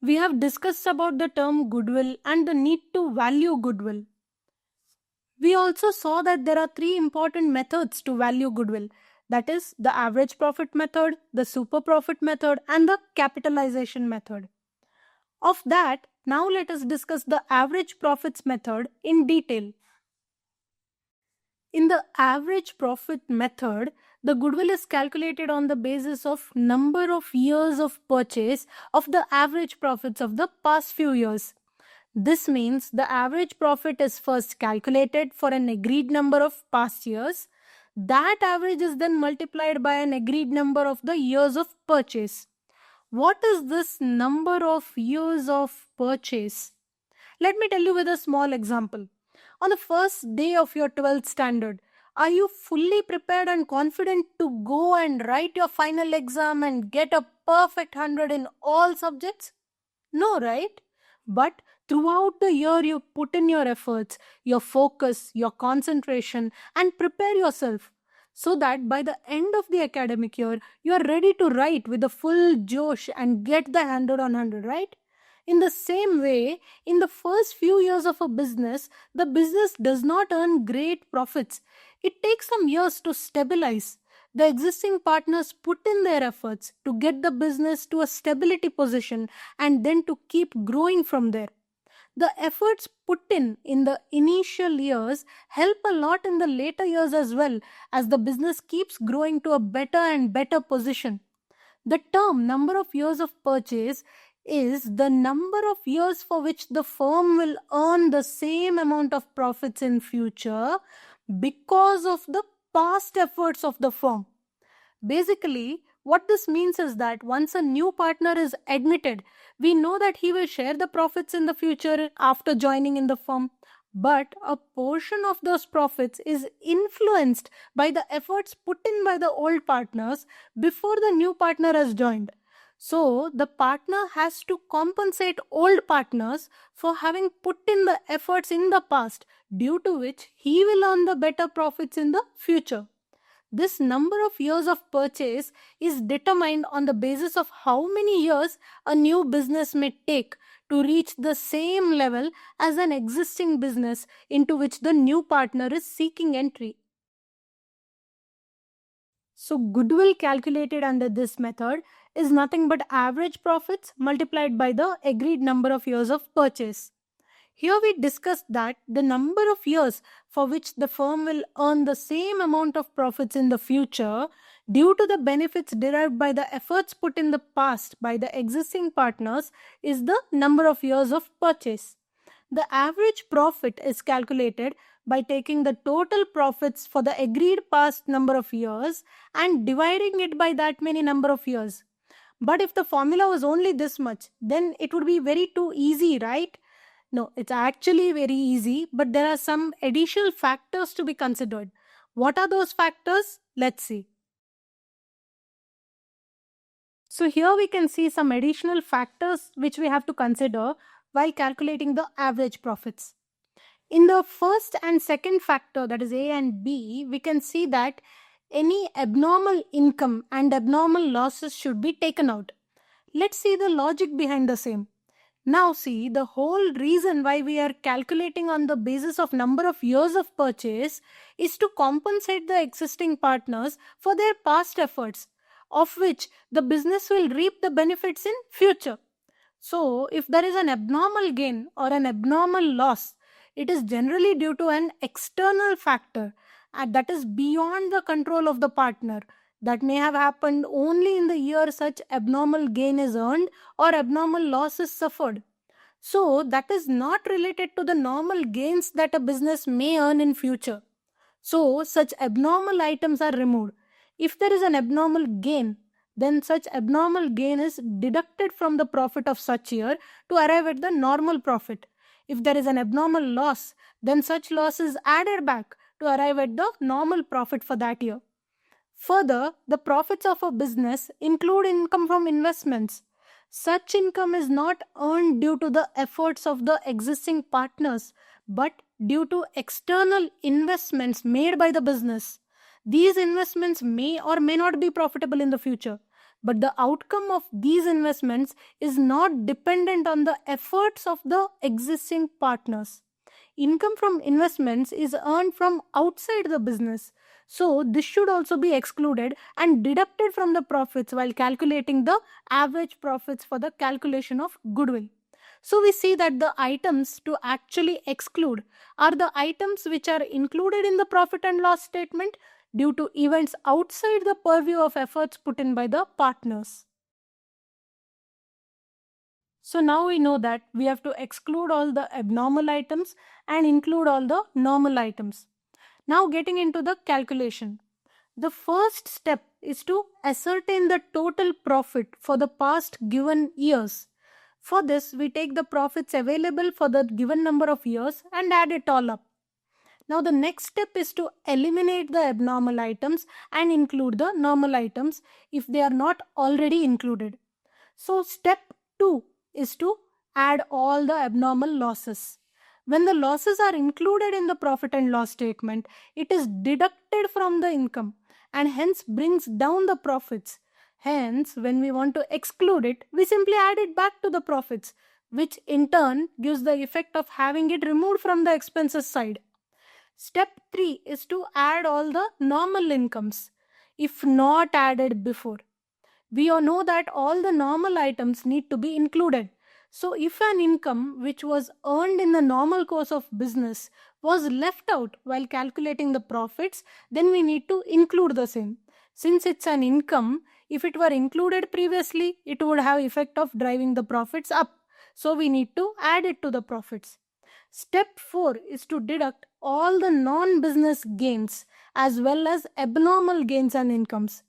We have discussed about the term goodwill and the need to value goodwill. We also saw that there are three important methods to value goodwill. That is the average profit method, the super profit method, and the capitalization method. Of that, now let us discuss the average profits method in detail. In the average profit method, the goodwill is calculated on the basis of number of years of purchase of the average profits of the past few years. This means the average profit is first calculated for an agreed number of past years. That average is then multiplied by an agreed number of the years of purchase. What is this number of years of purchase? Let me tell you with a small example. On the first day of your 12th standard, are you fully prepared and confident to go and write your final exam and get a perfect 100 in all subjects? No, right? But throughout the year, you put in your efforts, your focus, your concentration, and prepare yourself so that by the end of the academic year, you are ready to write with a full josh and get the 100 on 100, right? In the same way, in the first few years of a business, the business does not earn great profits. It takes some years to stabilize. The existing partners put in their efforts to get the business to a stability position and then to keep growing from there. The efforts put in the initial years help a lot in the later years as well, as the business keeps growing to a better and better position. The term number of years of purchase is the number of years for which the firm will earn the same amount of profits in future because of the past efforts of the firm. Basically, what this means is that once a new partner is admitted, we know that he will share the profits in the future after joining in the firm. But a portion of those profits is influenced by the efforts put in by the old partners before the new partner has joined. So, the partner has to compensate old partners for having put in the efforts in the past, due to which he will earn the better profits in the future. This number of years of purchase is determined on the basis of how many years a new business may take to reach the same level as an existing business into which the new partner is seeking entry. So, goodwill calculated under this method is nothing but average profits multiplied by the agreed number of years of purchase. Here we discussed that the number of years for which the firm will earn the same amount of profits in the future due to the benefits derived by the efforts put in the past by the existing partners is the number of years of purchase. The average profit is calculated by taking the total profits for the agreed past number of years and dividing it by that many number of years. But if the formula was only this much, then it would be very too easy, right? No, it's actually very easy, but there are some additional factors to be considered. What are those factors? Let's see. So here we can see some additional factors which we have to consider while calculating the average profits. In the first and second factor, that is A and B, we can see that any abnormal income and abnormal losses should be taken out. Let's see the logic behind the same. Now see, the whole reason why we are calculating on the basis of number of years of purchase is to compensate the existing partners for their past efforts, of which the business will reap the benefits in future. So, if there is an abnormal gain or an abnormal loss, it is generally due to an external factor and that is beyond the control of the partner. That may have happened only in the year such abnormal gain is earned or abnormal loss is suffered. So, that is not related to the normal gains that a business may earn in future. So, such abnormal items are removed. If there is an abnormal gain, then such abnormal gain is deducted from the profit of such year to arrive at the normal profit. If there is an abnormal loss, then such loss is added back to arrive at the normal profit for that year. Further, the profits of a business include income from investments. Such income is not earned due to the efforts of the existing partners, but due to external investments made by the business. These investments may or may not be profitable in the future, but the outcome of these investments is not dependent on the efforts of the existing partners. Income from investments is earned from outside the business. So, this should also be excluded and deducted from the profits while calculating the average profits for the calculation of goodwill. So, we see that the items to actually exclude are the items which are included in the profit and loss statement due to events outside the purview of efforts put in by the partners. So now we know that we have to exclude all the abnormal items and include all the normal items. Now getting into the calculation. The first step is to ascertain the total profit for the past given years. For this, we take the profits available for the given number of years and add it all up. Now the next step is to eliminate the abnormal items and include the normal items if they are not already included. So step 2 is to add all the abnormal losses. When the losses are included in the profit and loss statement, it is deducted from the income and hence brings down the profits. Hence, when we want to exclude it, we simply add it back to the profits, which in turn gives the effect of having it removed from the expenses side. Step 3 is to add all the normal incomes, if not added before. We all know that all the normal items need to be included. So if an income which was earned in the normal course of business was left out while calculating the profits, then we need to include the same. Since it's an income, if it were included previously, it would have effect of driving the profits up. So we need to add it to the profits. Step 4 is to deduct all the non-business gains as well as abnormal gains and incomes.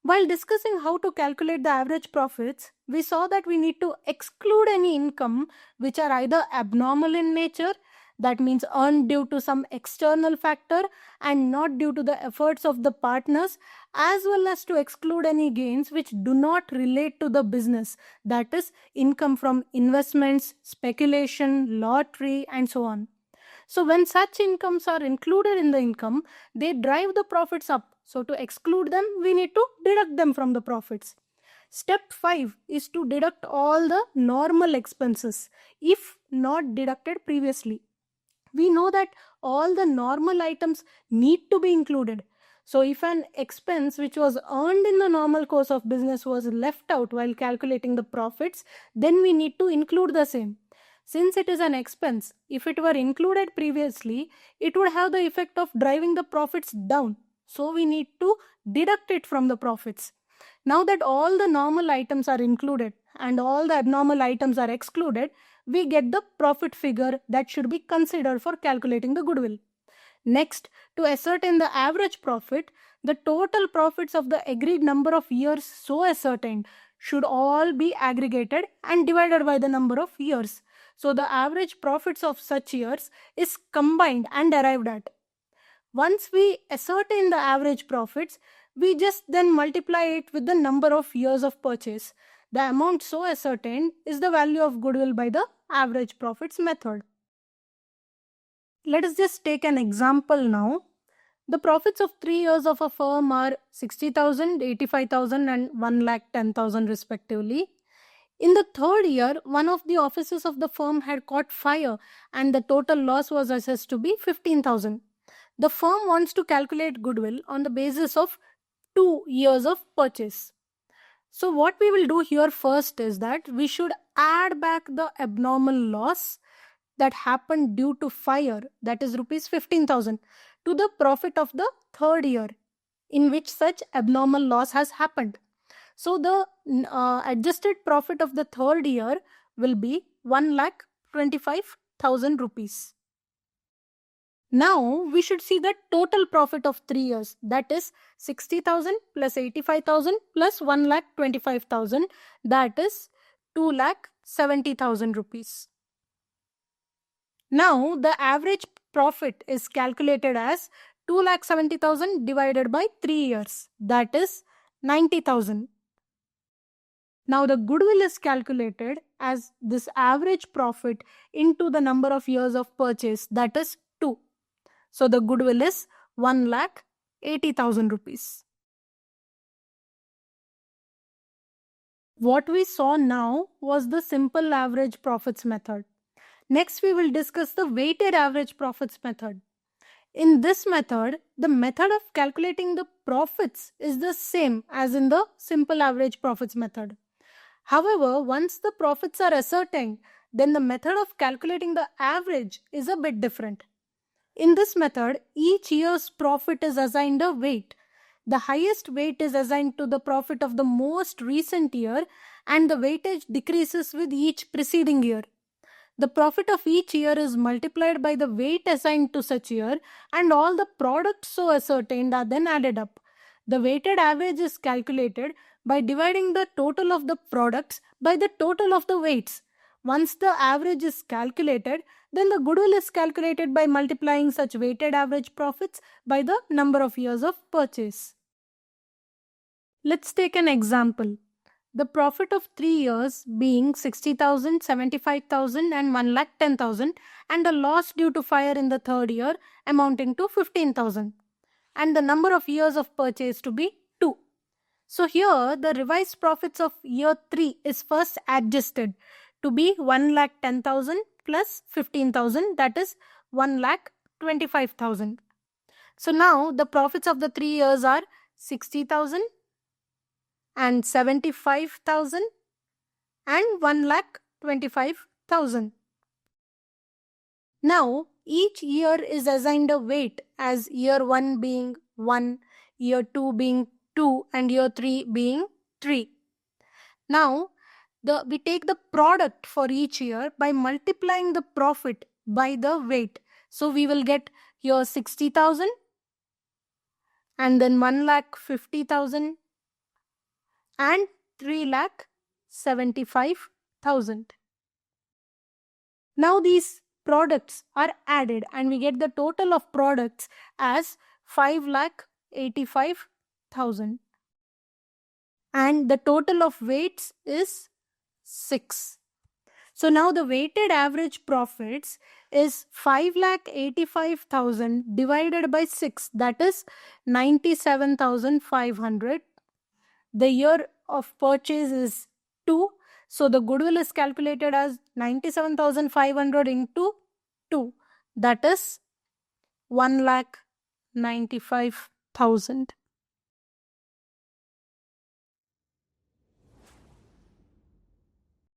While discussing how to calculate the average profits, we saw that we need to exclude any income which are either abnormal in nature, that means earned due to some external factor and not due to the efforts of the partners, as well as to exclude any gains which do not relate to the business, that is income from investments, speculation, lottery and so on. So when such incomes are included in the income, they drive the profits up. So to exclude them, we need to deduct them from the profits. Step 5 is to deduct all the normal expenses if not deducted previously. We know that all the normal items need to be included. So if an expense which was earned in the normal course of business was left out while calculating the profits, then we need to include the same. Since it is an expense, if it were included previously, it would have the effect of driving the profits down. So we need to deduct it from the profits. Now that all the normal items are included and all the abnormal items are excluded, we get the profit figure that should be considered for calculating the goodwill. Next, to ascertain the average profit, the total profits of the agreed number of years so ascertained should all be aggregated and divided by the number of years. So the average profits of such years is combined and arrived at. Once we ascertain the average profits, we just then multiply it with the number of years of purchase. The amount so ascertained is the value of goodwill by the average profits method. Let us just take an example now. The profits of 3 years of a firm are 60,000, 85,000 and 1,10,000 respectively. In the third year, one of the offices of the firm had caught fire and the total loss was assessed to be 15,000. The firm wants to calculate goodwill on the basis of 2 years of purchase. So what we will do here first is that we should add back the abnormal loss that happened due to fire, that is rupees 15,000, to the profit of the third year in which such abnormal loss has happened. So the adjusted profit of the third year will be 1,25,000 rupees. Now we should see the total profit of 3 years, that is 60,000 plus 85,000 plus 1,25,000, that is 2,70,000 rupees. Now the average profit is calculated as 2,70,000 divided by 3 years, that is 90,000. Now the goodwill is calculated as this average profit into the number of years of purchase, that is 2. So the goodwill is 1,00,000 80,000 rupees. What we saw now was the simple average profits method. Next, we will discuss the weighted average profits method. In this method, the method of calculating the profits is the same as in the simple average profits method. However, once the profits are ascertained, then the method of calculating the average is a bit different. In this method, each year's profit is assigned a weight. The highest weight is assigned to the profit of the most recent year, and the weightage decreases with each preceding year. The profit of each year is multiplied by the weight assigned to such year, and all the products so ascertained are then added up. The weighted average is calculated by dividing the total of the products by the total of the weights. Once the average is calculated, then the goodwill is calculated by multiplying such weighted average profits by the number of years of purchase. Let's take an example. The profit of 3 years being 60,000, 75,000 and 1,10,000, and a loss due to fire in the third year amounting to 15,000, and the number of years of purchase to be 2. So here the revised profits of year 3 is first adjusted to be 1,10,000 plus 15,000, that is 1,25,000. So now the profits of the 3 years are 60,000 and 75,000 and 1,25,000. Now each year is assigned a weight, as year 1 being 1, year 2 being 2 and year 3 being 3. Now we take the product for each year by multiplying the profit by the weight. So we will get here 60,000 and then 1,50,000 and 3,75,000. Now these products are added and we get the total of products as 5,85,000, and the total of weights is 6. So now the weighted average profits is 5,85,000 divided by 6, that is 97,500. The year of purchase is 2. So the goodwill is calculated as 97,500 into 2, that is 1,95,000.